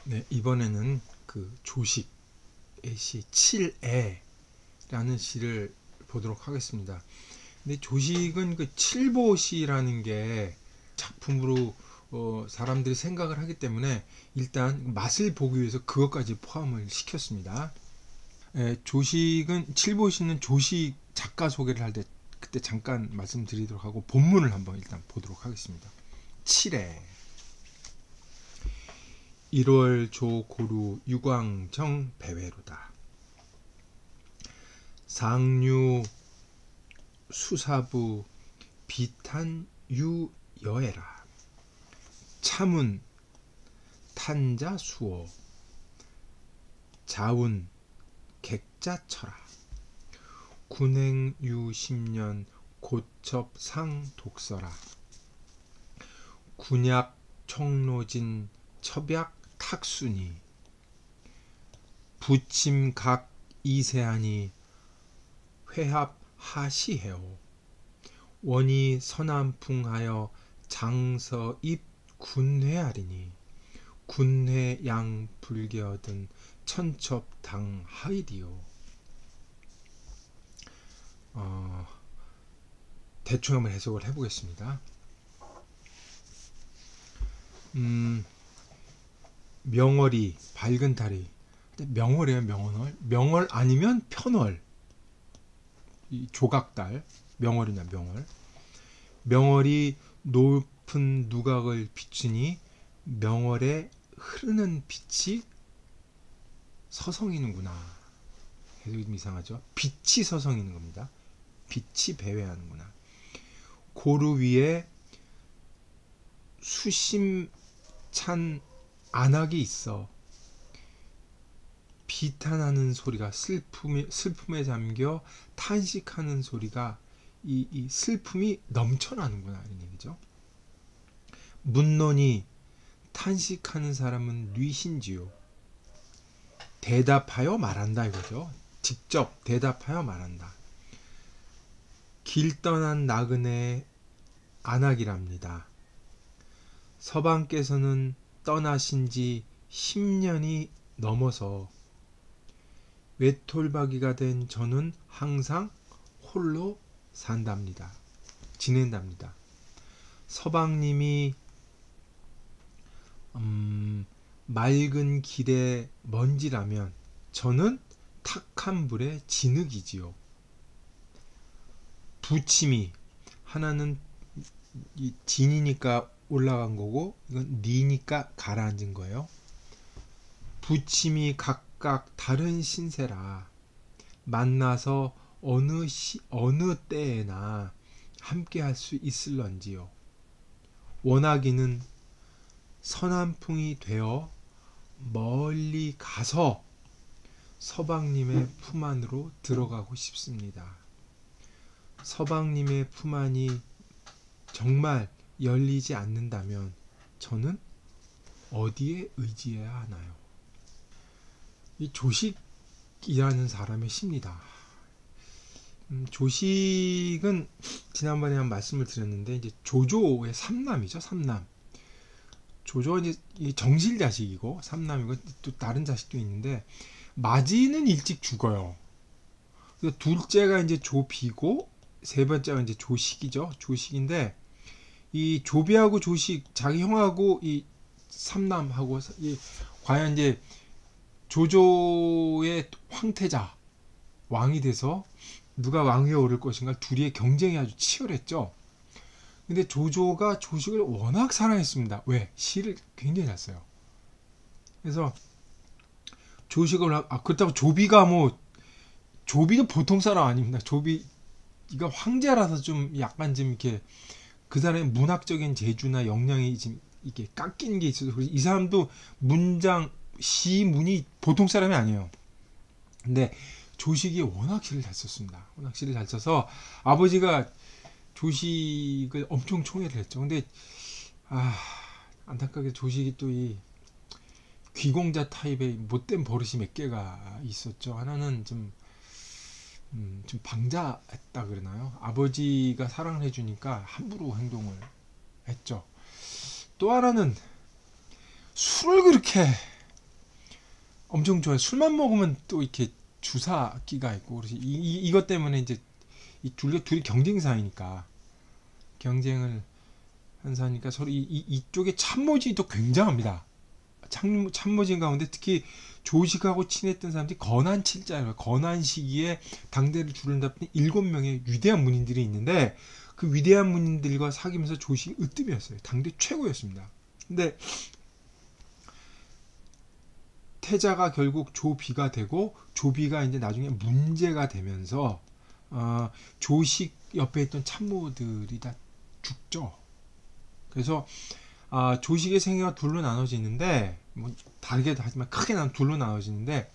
네, 이번에는 그 조식의 시 7애라는 시를 보도록 하겠습니다. 근데 조식은 그 칠보시라는 게 작품으로 사람들이 생각을 하기 때문에 일단 맛을 보기 위해서 그것까지 포함을 시켰습니다. 조식은 칠보시는 조식 작가 소개를 할 때 그때 잠깐 말씀드리도록 하고 본문을 한번 일단 보도록 하겠습니다. 7애 1월 조 고루 유광정 배외로다. 상류 수사부 비탄 유여해라. 차문 탄자 수어 자운 객자처라. 군행유 10년 고첩상 독서라. 군약 청로진 첩약 탁순이 부침각 이세하니 회합 하시해오. 원이 서남풍하여 장서입 군회하리니 군회양 불겨든 천첩당 하이디오. 대충 한번 해석을 해보겠습니다. 명월이 밝은 달이 명월이에요. 명월 아니면 편월, 이 조각달 명월이나 명월이 높은 누각을 비추니 명월에 흐르는 빛이 서성이는구나. 해석이 좀 이상하죠. 빛이 서성이는 겁니다. 빛이 배회하는구나. 고루 위에 수심찬 안악이 있어 비탄하는 소리가 슬픔에 잠겨 탄식하는 소리가 이 슬픔이 넘쳐나는구나 이런 얘기죠. 문론이 탄식하는 사람은 뉘신지요. 대답하여 말한다 이거죠. 직접 대답하여 말한다. 길 떠난 나그네 안악이랍니다. 서방께서는 떠나신 지 10년이 넘어서 외톨박이가 된 저는 항상 홀로 산답니다. 지낸답니다. 서방님이 맑은 길의 먼지라면 저는 탁한 불의 진흙이지요. 부침이 하나는 이 진이니까 올라간 거고 이건 니니까 가라앉은 거예요. 부침이 각각 다른 신세라 만나서 어느 때에나 함께 할 수 있을런지요. 원하기는 서남풍이 되어 멀리 가서 서방님의 품 안으로 들어가고 싶습니다. 서방님의 품 안이 정말 열리지 않는다면 저는 어디에 의지해야 하나요? 이 조식이라는 사람의 시입니다. 조식은 지난번에 한 말씀을 드렸는데 이제 조조의 삼남이죠. 삼남. 조조가 이제 이 정실 자식이고 삼남이고 또 다른 자식도 있는데 마지는 일찍 죽어요. 그래서 둘째가 이제 조비고 세 번째가 이제 조식이죠. 조식인데 이 조비하고 조식 자기 형하고 이 삼남하고 과연 이제 조조의 황태자 왕이 돼서 누가 왕위에 오를 것인가 둘이의 경쟁이 아주 치열했죠. 근데 조조가 조식을 워낙 사랑했습니다. 왜? 시를 굉장히 잘 써요. 그래서 조식을 그렇다고 조비도 보통 사람 아닙니다. 조비가 황제라서 좀 약간 좀 이렇게 그 사람의 문학적인 재주나 역량이 좀 이렇게 깎이는 게 있어서 이 사람도 시문이 보통 사람이 아니에요. 근데 조식이 워낙 시를 잘 썼습니다. 워낙 시를 잘 써서 아버지가 조식을 엄청 총애를 했죠. 근데 안타깝게 조식이 또 이 귀공자 타입의 못된 버릇이 몇 개가 있었죠. 하나는 좀 방자했다 그러나요? 아버지가 사랑을 해주니까 함부로 행동을 했죠. 또 하나는 술을 그렇게 엄청 좋아요. 술만 먹으면 또 이렇게 주사기가 있고, 그래서 이것 때문에 이제 둘이 경쟁사이니까, 경쟁을 한 사니까 서로 이쪽에 참모진도 굉장합니다. 참모진 가운데 특히 조식하고 친했던 사람들이 건한 칠자예요. 건한 시기에 당대를 주른다던 7명의 위대한 문인들이 있는데, 그 위대한 문인들과 사귀면서 조식이 으뜸이었어요. 당대 최고였습니다. 근데 태자가 결국 조비가 되고, 조비가 이제 나중에 문제가 되면서 조식 옆에 있던 참모들이 다 죽죠. 그래서 조식의 생애가 둘로 나눠지는데, 뭐 다르게도 하지만 크게 둘로 나눠지는데,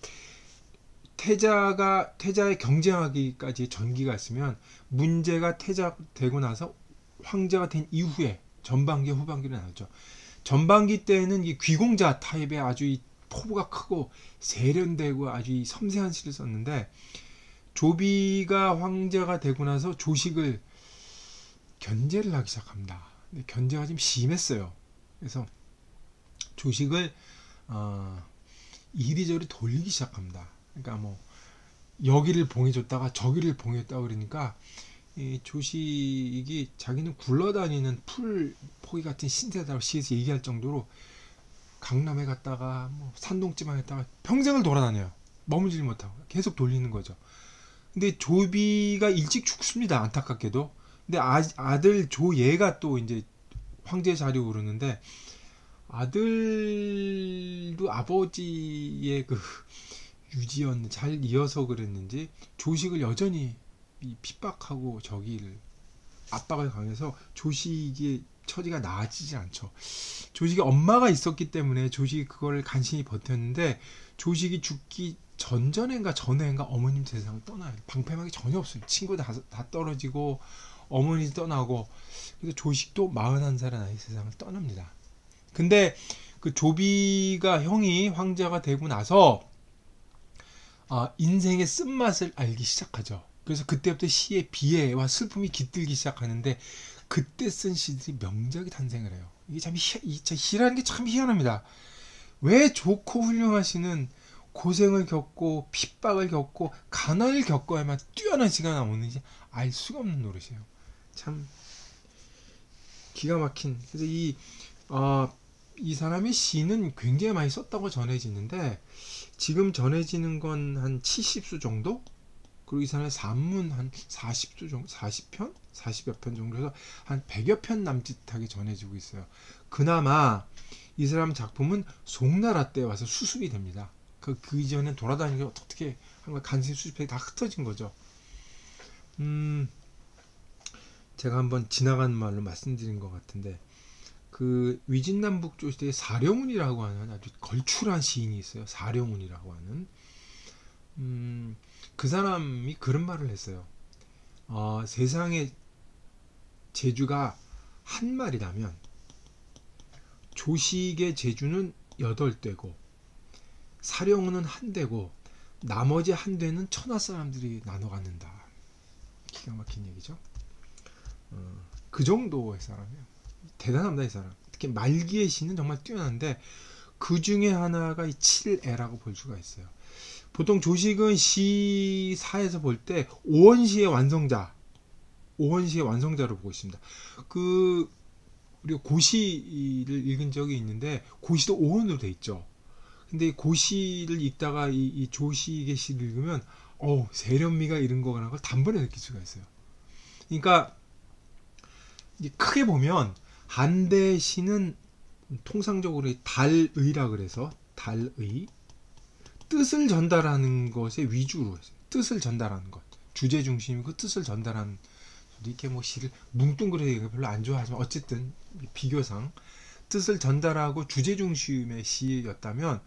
태자의 경쟁하기까지 전기가 있으면, 문제가 태자 되고 나서 황제가 된 이후에 전반기 후반기로 나누죠. 전반기 때는 이 귀공자 타입의 아주 이 포부가 크고 세련되고 아주 이 섬세한 시를 썼는데, 조비가 황제가 되고 나서 조식을 견제를 하기 시작합니다. 근데 견제가 좀 심했어요. 그래서 조식을 이리저리 돌리기 시작합니다. 그러니까 뭐 여기를 봉해줬다가 저기를 봉해줬다가 그러니까 이 조식이 자기는 굴러다니는 풀 포기 같은 신세다라고 시에서 얘기할 정도로 강남에 갔다가 뭐 산동지방에 갔다가 평생을 돌아다녀요. 머물지 못하고 계속 돌리는 거죠. 근데 조비가 일찍 죽습니다. 안타깝게도. 근데 아들 조예가 또 이제 황제 자리에 오르는데, 아들도 아버지의 그 유지였는 잘 이어서 그랬는지 조식을 여전히 핍박하고 저기를 압박을 강해서 조식의 처지가 나아지지 않죠. 조식이 엄마가 있었기 때문에 조식이 그걸 간신히 버텼는데, 조식이 죽기 전전인가 전에인가 어머님 세상을 떠나요. 방패막이 전혀 없어요. 친구 다 떨어지고 어머니 떠나고, 그래서 조식도 41살의 나이 세상을 떠납니다. 근데 그 조비가 형이 황제가 되고 나서 인생의 쓴맛을 알기 시작하죠. 그래서 그때부터 시의 비애와 슬픔이 깃들기 시작하는데, 그때 쓴 시들이 명작이 탄생을 해요. 이게 참 시라는 게 참 희한합니다. 왜 좋고 훌륭한 시는 고생을 겪고 핍박을 겪고 가난을 겪어야만 뛰어난 시가 나오는지 알 수가 없는 노릇이에요. 참 기가 막힌. 그래서 이 사람의 시는 굉장히 많이 썼다고 전해지는데, 지금 전해지는 건 한 70수 정도? 그리고 이 사람의 산문 한 40수 정도, 40편? 40여 편 정도에서 한 100여 편 남짓하게 전해지고 있어요. 그나마 이 사람 작품은 송나라 때 와서 수습이 됩니다. 그 이전에 돌아다니고 어떻게 한 거 간신 수집해 다 흩어진 거죠. 제가 한번 지나간 말로 말씀드린 것 같은데, 그 위진남북 조시대에 사령운이라고 하는 아주 걸출한 시인이 있어요. 사령운이라고 하는 그 사람이 그런 말을 했어요. 세상에 제주가 한 마리라면 조식의 제주는 8대고 사령운은 한 대고 나머지 한 대는 천하 사람들이 나눠 갖는다. 기가 막힌 얘기죠. 그 정도의 사람이에요. 대단합니다, 이 사람. 특히 말기의 시는 정말 뛰어난데, 그 중에 하나가 이 칠애라고 볼 수가 있어요. 보통 조식은 시사에서 볼 때 오원시의 완성자로 보고 있습니다. 우리가 고시를 읽은 적이 있는데, 고시도 오원으로 돼 있죠. 근데 고시를 읽다가 이 조식의 시를 읽으면 세련미가 이런 거라는 걸 단번에 느낄 수가 있어요. 그러니까 크게 보면 한대 시는 통상적으로 달의라 그래서 달의 뜻을 전달하는 것에 위주로 했어요. 뜻을 전달하는 것, 주제 중심이고 뜻을 전달하는. 이렇게 뭐 시를 뭉뚱그리게 별로 안 좋아하지만 어쨌든 비교상 뜻을 전달하고 주제 중심의 시였다면,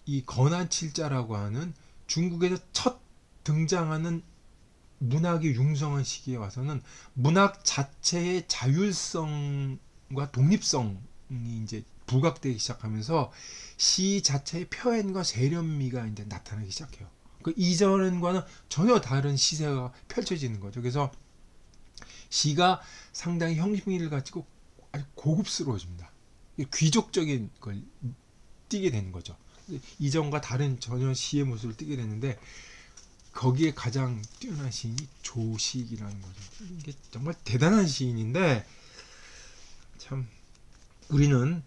이 건한칠자라고 하는 중국에서 첫 등장하는 문학이 융성한 시기에 와서는 문학 자체의 자율성과 독립성이 이제 부각되기 시작하면서 시 자체의 표현과 세련미가 이제 나타나기 시작해요. 그 이전과는 전혀 다른 시세가 펼쳐지는 거죠. 그래서 시가 상당히 형식미를 가지고 아주 고급스러워집니다. 귀족적인 걸 띠게 되는 거죠. 이전과 다른 전혀 시의 모습을 띠게 됐는데 거기에 가장 뛰어난 시인이 조식이라는 거죠. 이게 정말 대단한 시인인데 참 우리는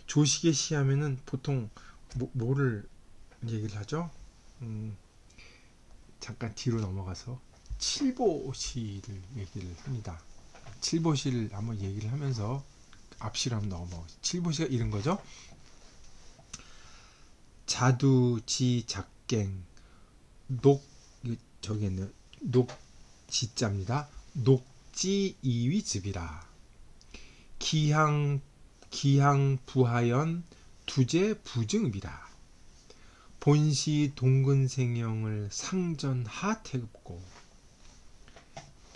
조식의 시 하면은 보통 뭐를 얘기를 하죠? 잠깐 뒤로 넘어가서 칠보시를 얘기를 합니다. 칠보시를 한번 얘기를 하면서 앞시로 한번 넘어가죠. 칠보시가 이런 거죠. 자두지 작갱 저기 있네요. 녹지자입니다. 녹지 이위즙이라 기향 부하연 두제 부증읍이라 본시 동근생영을 상전하 태급고.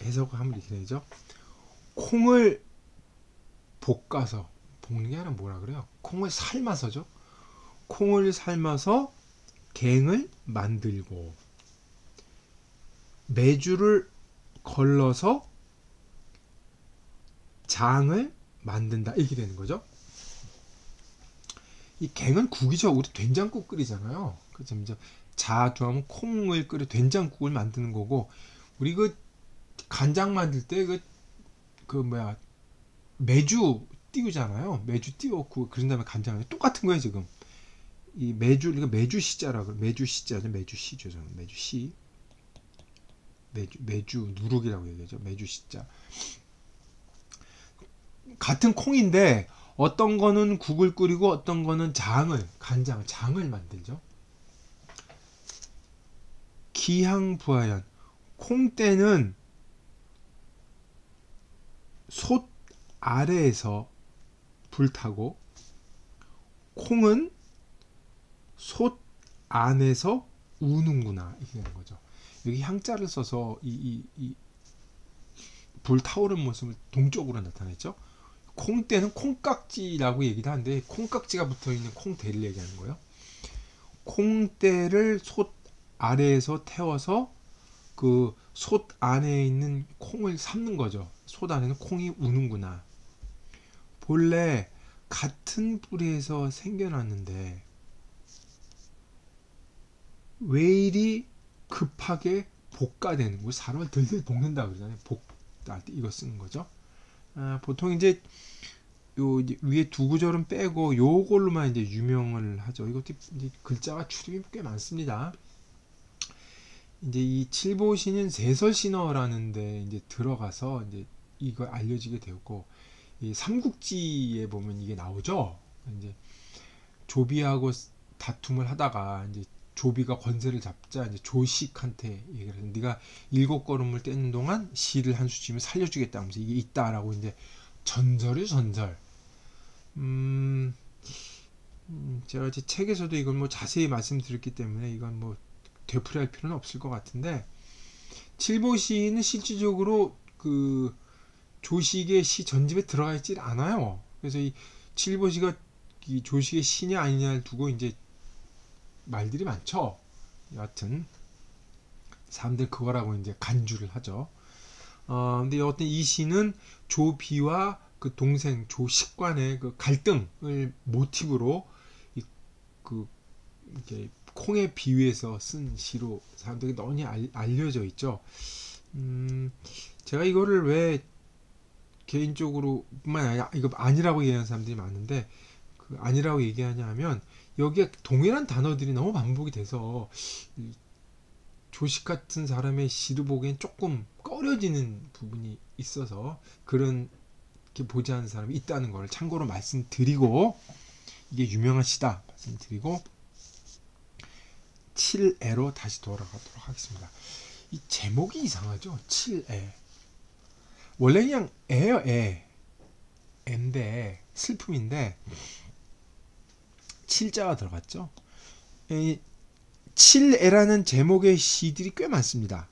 해석하면 이렇게 되죠. 콩을 볶아서, 볶는 게 아니라 뭐라 그래요? 콩을 삶아서죠. 콩을 삶아서 갱을 만들고 메주를 걸러서 장을 만든다, 이렇게 되는 거죠. 이 갱은 국이죠. 우리 된장국 끓이잖아요. 그죠? 자두하면 콩을 끓여 된장국을 만드는 거고, 우리 그 간장 만들 때 메주 띄우잖아요. 메주 띄웠고 그런 다음에 간장을 똑같은 거예요. 지금 이 메주, 이거 메주시자라고, 메주시자죠. 메주시죠. 저는 메주시, 메주 누룩이라고 얘기하죠. 메주시자. 같은 콩인데 어떤 거는 국을 끓이고 어떤 거는 장을 만들죠. 기향부하연, 콩때는 솥 아래에서 불타고 콩은 솥 안에서 우는구나, 이렇게 되는 거죠. 여기 향자를 써서 이 불타오르는 모습을 동적으로 나타냈죠. 콩때는 콩깍지라고 얘기도 하는데 콩깍지가 붙어있는 콩대를 얘기하는 거예요. 콩대를 솥 아래에서 태워서 그 솥 안에 있는 콩을 삶는 거죠. 솥 안에는 콩이 우는구나. 본래 같은 뿌리에서 생겨났는데 왜 이리 급하게 볶아내는 거, 사람을 들들 볶는다 그러잖아요. 볶다 이거 쓰는 거죠. 보통 이제 요 위에 두 구절은 빼고 요걸로만 이제 유명을 하죠. 이것도 이제 글자가 출입이 꽤 많습니다. 이제 이 칠보시는 세설신어라는데 이제 들어가서 이제 이거 알려지게 되었고, 이 삼국지에 보면 이게 나오죠. 이제 조비하고 다툼을 하다가 이제 조비가 권세를 잡자 이제 조식한테 얘기를 해서 네가 7걸음을 떼는 동안 시를 한 수치면 살려주겠다 하면서 이게 있다라고 이제 전설이 전설. 제가 이제 책에서도 이걸 뭐 자세히 말씀드렸기 때문에 이건 뭐 되풀이할 필요는 없을 것 같은데, 칠보시는 실질적으로 그 조식의 시 전집에 들어가 있지 않아요. 그래서 이 칠보시가 이 조식의 시냐 아니냐를 두고 이제 말들이 많죠. 여하튼 사람들 그거라고 이제 간주를 하죠. 근데 어떤 이 시는 조비와 그 동생 조식간의 그 갈등을 모티브로 이렇게 콩에 비유해서 쓴 시로 사람들이 너무 알려져 있죠. 제가 이거를 왜 개인적으로 뿐만 아니라 이거 아니라고 얘기하는 사람들이 많은데, 그 아니라고 얘기하냐 하면 여기에 동일한 단어들이 너무 반복이 돼서 조식 같은 사람의 시를 보기엔 조금 꺼려지는 부분이 있어서 그렇게 보지 않는 사람이 있다는 걸 참고로 말씀드리고, 이게 유명한 시다 말씀드리고 7애로 다시 돌아가도록 하겠습니다. 이 제목이 이상하죠. 7애. 원래 그냥 애요, 애인데 슬픔인데 7자가 들어갔죠. 7애라는 제목의 시들이 꽤 많습니다.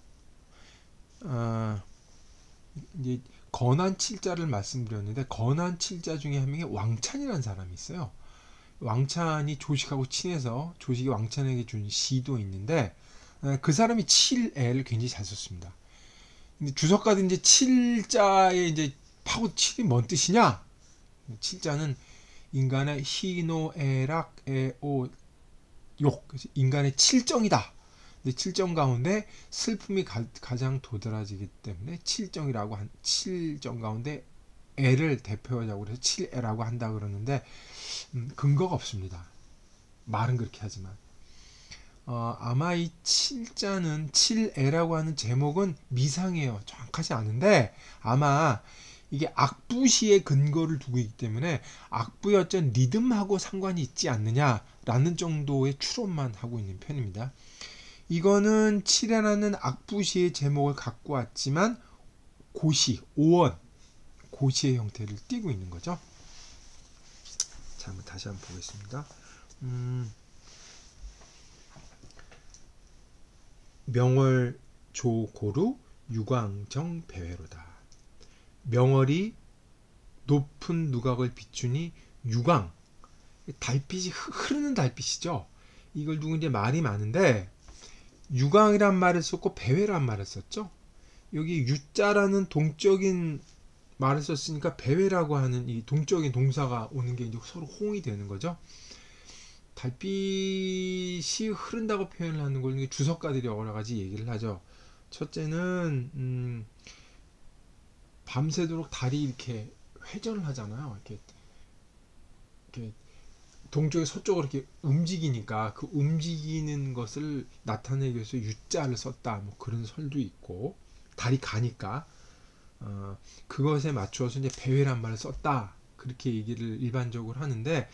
이제 건한 7자를 말씀드렸는데, 건한 7자 중에 한 명이 왕찬이라는 사람이 있어요. 왕찬이 조식하고 친해서 조식이 왕찬에게 준 시도 있는데, 그 사람이 7애를 굉장히 잘 썼습니다. 근데 주석가도 이제 7자에 이제 파고 7이 뭔 뜻이냐? 7자는 인간의 희노애락 애오 욕, 인간의 칠정이다. 근데 칠정 가운데 슬픔이 가장 도드라지기 때문에 칠정 가운데 애를 대표하자고 그래서 칠애라고 한다 그러는데 근거가 없습니다. 말은 그렇게 하지만 아마 이 칠자는 칠애라고 하는 제목은 미상이에요. 정확하지 않은데 아마 이게 악부시의 근거를 두고 있기 때문에 악부의 어떤 리듬하고 상관이 있지 않느냐라는 정도의 추론만 하고 있는 편입니다. 이거는 칠애라는 악부시의 제목을 갖고 왔지만 고시, 오원, 고시의 형태를 띠고 있는 거죠. 자, 한번 다시 한번 보겠습니다. 명월 조고루 유광정 배회로다. 명월이 높은 누각을 비추니 유광, 달빛이 흐르는 달빛이죠. 이걸 두고 이제 말이 많은데 유광이란 말을 썼고 배회란 말을 썼죠. 여기 유자라는 동적인 말을 썼으니까 배회라고 하는 이 동적인 동사가 오는 게 이제 서로 호응이 되는 거죠. 달빛이 흐른다고 표현을 하는 걸 주석가들이 여러 가지 얘기를 하죠. 첫째는 밤새도록 달이 이렇게 회전을 하잖아요. 이렇게 동쪽에 서쪽으로 이렇게 움직이니까 그 움직이는 것을 나타내기 위해서 유자를 썼다. 뭐 그런 설도 있고 달이 가니까 그것에 맞추어서 이제 배회란 말을 썼다. 그렇게 얘기를 일반적으로 하는데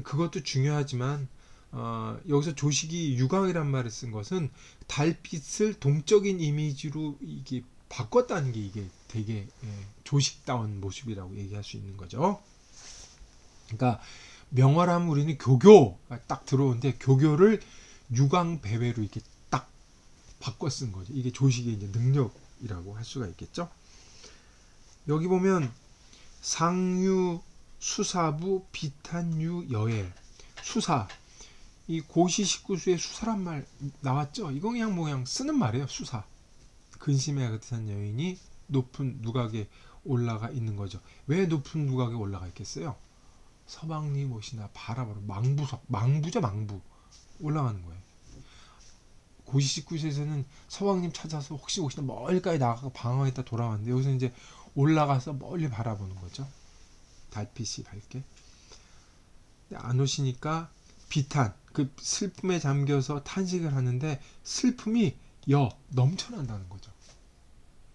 그것도 중요하지만 여기서 조식이 유광이란 말을 쓴 것은 달빛을 동적인 이미지로 이게 바꿨다는 게 이게 되게 조식다운 모습이라고 얘기할 수 있는 거죠. 그러니까 명월하면 우리는 교교가 딱 들어오는데 교교를 유광배회로 이렇게 딱 바꿔 쓴 거죠. 이게 조식의 이제 능력이라고 할 수가 있겠죠. 여기 보면 상유 수사부 비탄유 여엘 수사 이 고시 19수에 수사란 말 나왔죠. 이거 그냥 쓰는 말이에요. 수사 근심에 가득한 여인이 높은 누각에 올라가 있는 거죠. 왜 높은 누각에 올라가 있겠어요? 서방님 오시나 바라보러 망부죠. 망부 올라가는 거예요. 고시 19수에서는 서방님 찾아서 혹시 오시나 멀리까지 나가고 방황했다 돌아왔는데 여기서 이제 올라가서 멀리 바라보는 거죠. 달빛이 밝게. 안 오시니까 비탄, 그 슬픔에 잠겨서 탄식을 하는데 슬픔이 넘쳐난다는 거죠.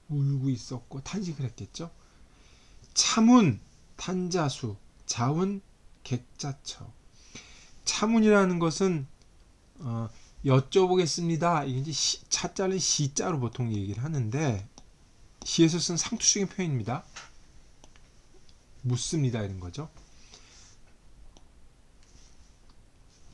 울고 있었고 탄식을 했겠죠. 차문, 탄자수, 자운, 객자처. 차문이라는 것은 여쭤보겠습니다. 이게 이제 차자는 시자로 보통 얘기를 하는데 시에서 쓴 상투적인 표현입니다. 묻습니다 이런 거죠.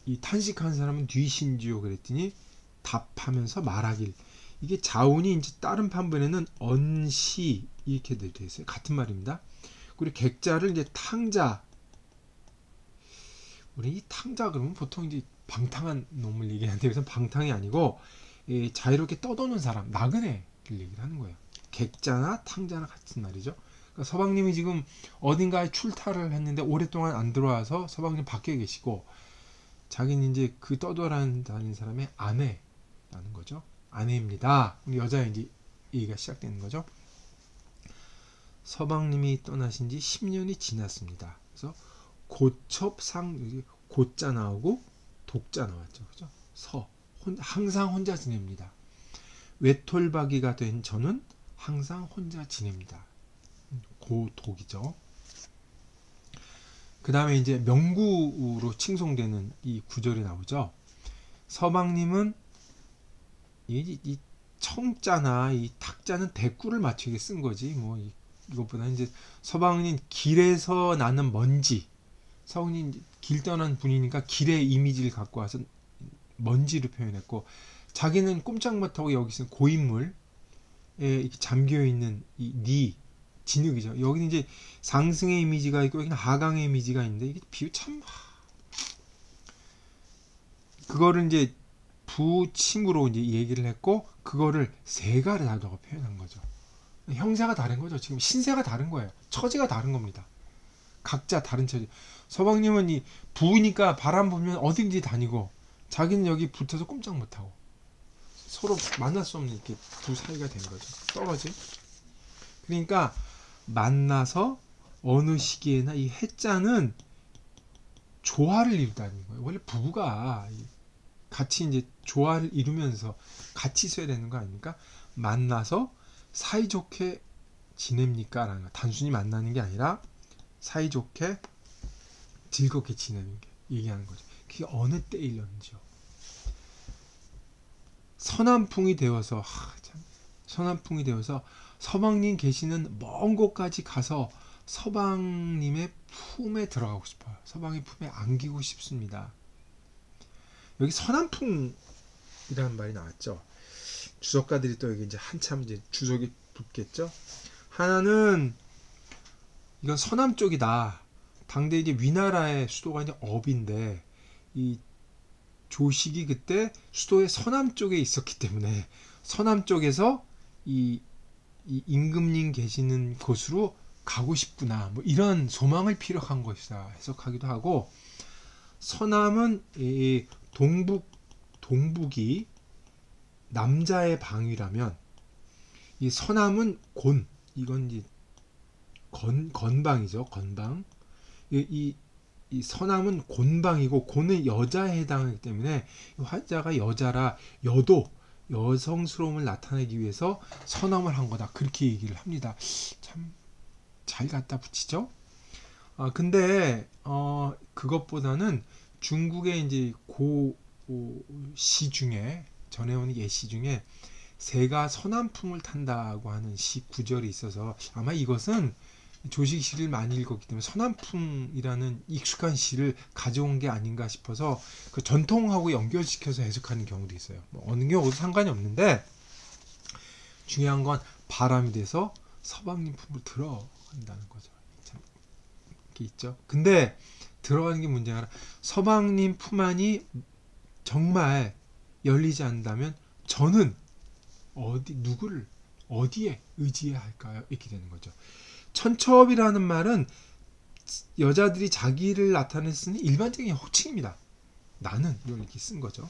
이 탄식한 사람은 뒤신지요 그랬더니 답하면서 말하길. 이게 자운이 이제 다른 판본에는 언시 이렇게 되어 있어요. 같은 말입니다. 그리고 객자를 이제 탕자. 우리 이 탕자 그러면 보통 이제 방탕한 놈을 얘기하는데 여기서 방탕이 아니고 자유롭게 떠도는 사람, 나그네를 얘기를 하는 거예요. 객자나 탕자나 같은 말이죠. 그러니까 서방님이 지금 어딘가에 출타를 했는데 오랫동안 안 들어와서 서방님 밖에 계시고 자기는 이제 그 떠돌아다니는 사람의 아내라는 거죠. 아내입니다. 여자의 이제 얘기가 시작되는 거죠. 서방님이 떠나신 지 10년이 지났습니다. 그래서 고첩상 고자 나오고 독자 나왔죠. 그죠? 항상 혼자 지냅니다. 외톨박이가 된 저는 항상 혼자 지냅니다. 고독이죠. 그 다음에 이제 명구로 칭송되는 이 구절이 나오죠. 서방님은 이 청자나 이 탁자는 대꾸를 맞추게 쓴 거지. 뭐 이것보다 이제 서방님 길에서 나는 먼지. 서방님 길 떠난 분이니까 길의 이미지를 갖고 와서 먼지를 표현했고 자기는 꼼짝 못하고 여기 있는 고인물에 이렇게 잠겨 있는 이 진흙이죠. 여기는 이제 상승의 이미지가 있고 여기는 하강의 이미지가 있는데 이게 비유 참 그거를 이제 부칭으로 이제 얘기를 했고 그거를 세가 다르다고 표현한 거죠. 형세가 다른 거죠. 지금 신세가 다른 거예요. 처지가 다른 겁니다. 각자 다른 처지. 서방님은 이 부으니까 바람 불면 어딘지 다니고, 자기는 여기 붙어서 꼼짝 못하고, 서로 만날 수 없는 이렇게 두 사이가 된 거죠. 떨어진. 그러니까 만나서 어느 시기에나 이 해자는 조화를 이루다는 거예요. 원래 부부가 같이 이제 조화를 이루면서 같이 있어야 되는 거 아닙니까? 만나서 사이좋게 지냅니까? 라는 거. 단순히 만나는 게 아니라 사이좋게 즐겁게 지내는 게 얘기하는 거죠. 그게 어느 때에 일렀는지요. 서남풍이 되어서 서남풍이 되어서 서방님 계시는 먼 곳까지 가서 서방님의 품에 들어가고 싶어요. 서방의 품에 안기고 싶습니다. 여기 서남풍이라는 말이 나왔죠. 주석가들이 또 여기 이제 한참 이제 주석이 붙겠죠. 하나는 이건 서남 쪽이다. 당대 이제 위나라의 수도가 이제 업인데 이 조식이 그때 수도의 서남 쪽에 있었기 때문에 서남 쪽에서 이 임금님 계시는 곳으로 가고 싶구나. 뭐 이런 소망을 피력한 것이다 해석하기도 하고, 서남은 이 동북이 남자의 방위라면 이 서남은 곤, 이건 이제 건방이죠. 건방. 이 서남은 곤방이고 곤은 여자에 해당하기 때문에 화자가 여자라 여성스러움을 나타내기 위해서 서남을 한 거다. 그렇게 얘기를 합니다. 참 잘 갖다 붙이죠. 근데 그것보다는 중국의 이제 시 중에 전해오는 예시 중에 새가 서남풍을 탄다고 하는 시 구절이 있어서 아마 이것은 조식 시를 많이 읽었기 때문에 서남풍이라는 익숙한 시를 가져온 게 아닌가 싶어서 그 전통하고 연결시켜서 해석하는 경우도 있어요. 뭐 어느 경우도 상관이 없는데 중요한 건 바람이 돼서 서방님 품으로 들어간다는 거죠. 참 이게 있죠. 근데 들어가는 게 문제가 아니라 서방님 품 안이 정말 열리지 않는다면 저는 누구를 어디에 의지해야 할까요? 이렇게 되는 거죠. 천첩이라는 말은 여자들이 자기를 나타낼 수 있는 일반적인 호칭입니다. 나는 이걸 이렇게 쓴 거죠.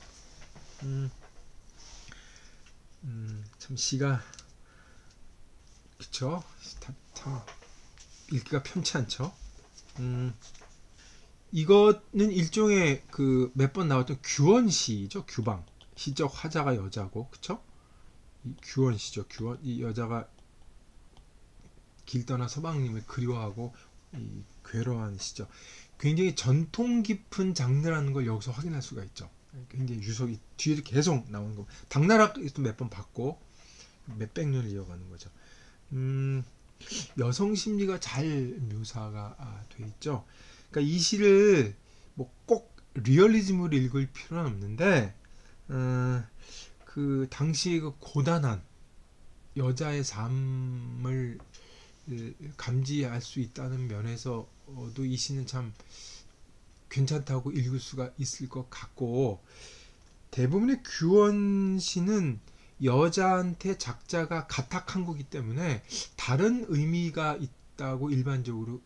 참 시가 그쵸? 참 읽기가 편치 않죠. 이거는 일종의 그 몇 번 나왔던 규언시죠. 규방. 시적 화자가 여자고, 그쵸? 이 규언시죠. 규언. 이 여자가 길 떠나 서방님을 그리워하고 괴로워하는 시죠. 굉장히 전통 깊은 장르라는 걸 여기서 확인할 수가 있죠. 굉장히 유석이 뒤에 계속 나오는 거. 당나라에도 몇 번 봤고 몇백 년을 이어가는 거죠. 여성 심리가 잘 묘사가 돼 있죠. 그러니까 이 시를 뭐 꼭 리얼리즘으로 읽을 필요는 없는데 그 당시의 그 고단한 여자의 삶을 감지할 수 있다는 면에서도 이 시는 참 괜찮다고 읽을 수가 있을 것 같고, 대부분의 규언시는 여자한테 작자가 가탁한 거기 때문에 다른 의미가 있다고 일반적으로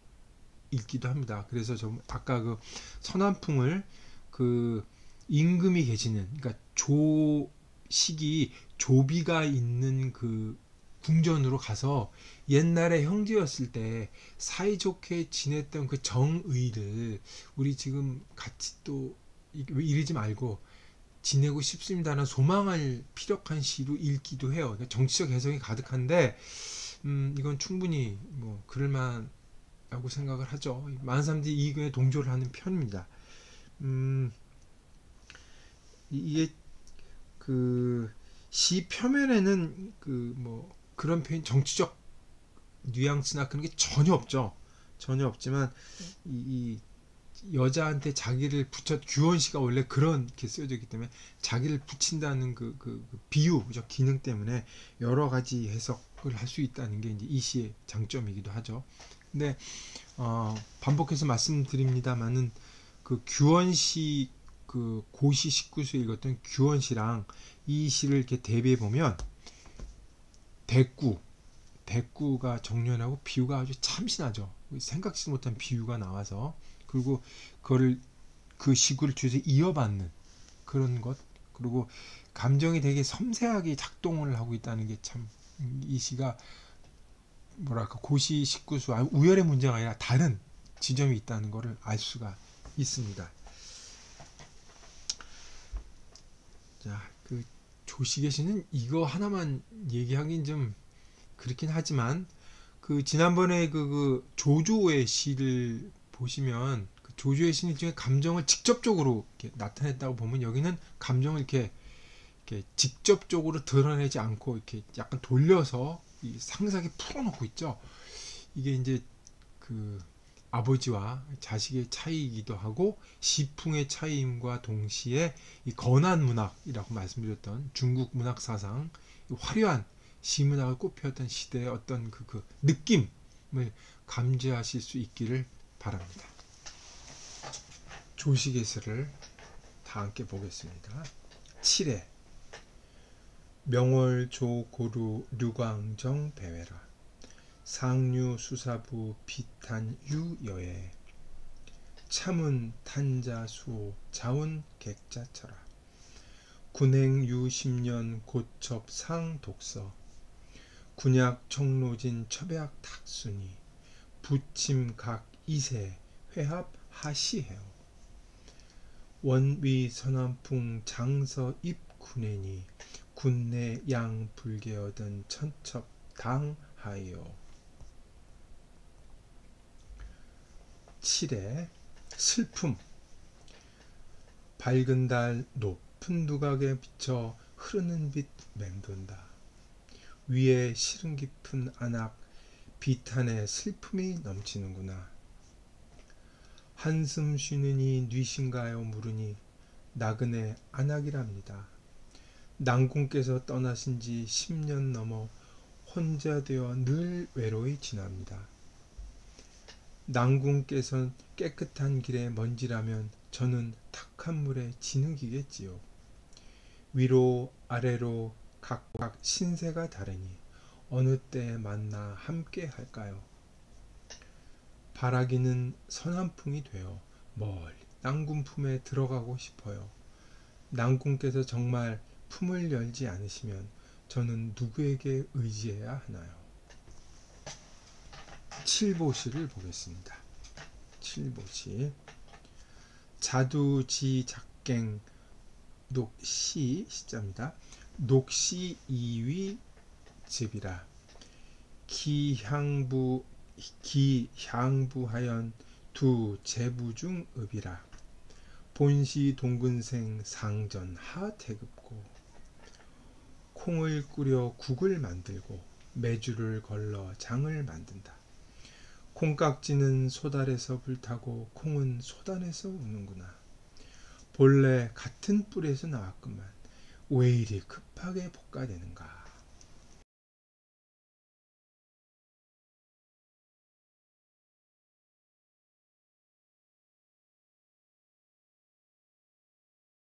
읽기도 합니다. 그래서 좀 아까 그 서남풍을 그 임금이 계시는, 그러니까 조식이 조비가 있는 그 궁전으로 가서 옛날에 형제였을 때 사이좋게 지냈던 그 정의를 우리 지금 같이 또 이러지 말고 지내고 싶습니다라는 소망을 피력한 시로 읽기도 해요. 그러니까 정치적 해석이 가득한데 이건 충분히 뭐 그럴만하고 생각을 하죠. 많은 사람들이 이 의견에 동조를 하는 편입니다. 이게 그 시 표면에는 그 뭐 그런 표현, 정치적 뉘앙스나 그런 게 전혀 없죠. 전혀 없지만 이 여자한테 자기를 붙여, 규언시가 원래 그렇게 쓰여져 있기 때문에 자기를 붙인다는 그 비유, 그죠? 기능 때문에 여러 가지 해석을 할 수 있다는 게 이제 이 시의 장점이기도 하죠. 근데 반복해서 말씀드립니다만은 그 규언시, 그 고시 19수에 읽었던 규언시랑 이 시를 이렇게 대비해 보면 대꾸, 대꾸가 정연하고 비유가 아주 참신하죠. 생각지 못한 비유가 나와서, 그리고 그거를 그 시구를 뒤에서 이어받는 그런 것, 그리고 감정이 되게 섬세하게 작동을 하고 있다는 게 참 이 시가 뭐랄까 고시 식구수 우열의 문제가 아니라 다른 지점이 있다는 것을 알 수가 있습니다. 자, 그 조식의 시는 이거 하나만 얘기하긴 좀 그렇긴 하지만, 그 지난번에 그 조조의 시를 보시면 그 조조의 시 중에 감정을 직접적으로 이렇게 나타냈다고 보면, 여기는 감정을 이렇게 직접적으로 드러내지 않고 이렇게 약간 돌려서 이 상세하게 풀어놓고 있죠. 이게 이제 그 아버지와 자식의 차이이기도 하고 시풍의 차이임과 동시에 이 건한 문학이라고 말씀드렸던 중국 문학 사상, 화려한 시문학을 꽃피웠던 시대의 어떤 그 느낌을 감지하실 수 있기를 바랍니다. 조식의 시를 다 함께 보겠습니다. 7회 명월조 고루 류광정 배회라 상류 수사부 비탄유 여에 참은 탄자수 자운 객자처라 군행유 10년 고첩상 독서 군약 청로진 첩약 탁순이 부침 각 2세 회합 하시해요 원위 선암풍 장서 입 군행이 군내 양 불개어든 천첩 당하여 7회 슬픔 밝은 달 높은 두각에 비쳐 흐르는 빛 맴돈다. 위에 시름 깊은 안악 비탄에 슬픔이 넘치는구나. 한숨 쉬느니 뉘신가요 물으니 나그네 안악이랍니다. 낭군께서 떠나신 지 10년 넘어 혼자 되어 늘 외로이 지납니다. 낭군께서 깨끗한 길의 먼지라면 저는 탁한 물의 진흙이겠지요. 위로 아래로 각각 신세가 다르니 어느 때 만나 함께 할까요? 바라기는 서남풍이 되어 멀리 낭군 품에 들어가고 싶어요. 낭군께서 정말 품을 열지 않으시면 저는 누구에게 의지해야 하나요? 칠보시를 보겠습니다. 칠보시 자두지 작갱 녹시 시자입니다. 녹시 이위 즙이라 기향부하연 두 제부중 읍이라 본시 동근생 상전하 태급고 콩을 끓여 국을 만들고 메주를 걸러 장을 만든다. 콩깍지는 소달에서 불타고 콩은 소단에서 우는구나. 본래 같은 뿔에서 나왔구만 왜 이리 급하게 볶아내는가.